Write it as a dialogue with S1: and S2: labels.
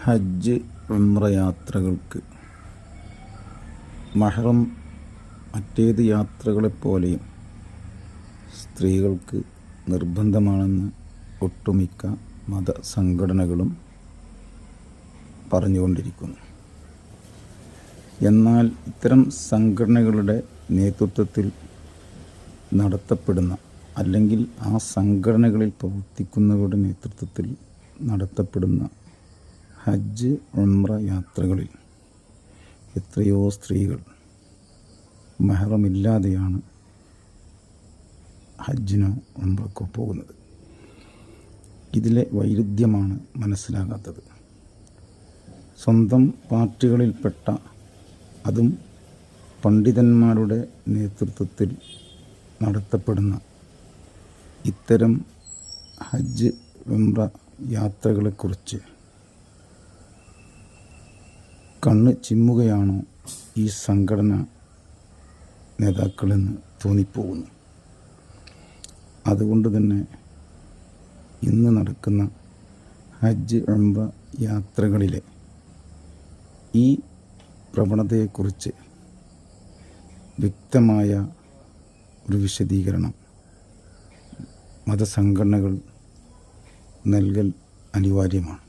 S1: ഹജ്ജ് ഉംറ യാത്രകൾക്ക് മഹ്റം മറ്റേത് യാത്രകളെപ്പോലെയും സ്ത്രീകൾക്ക് നിർബന്ധമാണെന്ന് ഒട്ടുമിക്ക മതസംഘടനകളും പറഞ്ഞുകൊണ്ടിരിക്കുന്നു. എന്നാൽ ഇത്തരം സംഘടനകളുടെ നേതൃത്വത്തിൽ നടത്തപ്പെടുന്ന അല്ലെങ്കിൽ ആ സംഘടനകളിൽ പ്രവർത്തിക്കുന്നവരുടെ നേതൃത്വത്തിൽ നടത്തപ്പെടുന്ന ഹജ്ജ് ഉംറ യാത്രകളിൽ എത്രയോ സ്ത്രീകൾ മെഹ്റമില്ലാതെയാണ് ഹജ്ജിനോ ഉംറക്കോ പോകുന്നത്. ഇതിലെ വൈരുദ്ധ്യമാണ് മനസ്സിലാകാത്തത്. സ്വന്തം പാർട്ടികളിൽപ്പെട്ട, അതും പണ്ഡിതന്മാരുടെ നേതൃത്വത്തിൽ നടത്തപ്പെടുന്ന ഇത്തരം ഹജ്ജ് ഉംറ യാത്രകളെക്കുറിച്ച് കണ്ണ് ചിമ്മുകയാണോ ഈ സംഘടന നേതാക്കളെന്ന് തോന്നിപ്പോകുന്നു. അതുകൊണ്ട് തന്നെ ഇന്ന് നടക്കുന്ന ഹജ്ജ് ഉംറ യാത്രകളിലെ ഈ പ്രവണതയെക്കുറിച്ച് വ്യക്തമായ ഒരു വിശദീകരണം മതസംഘടനകൾ നൽകൽ അനിവാര്യമാണ്.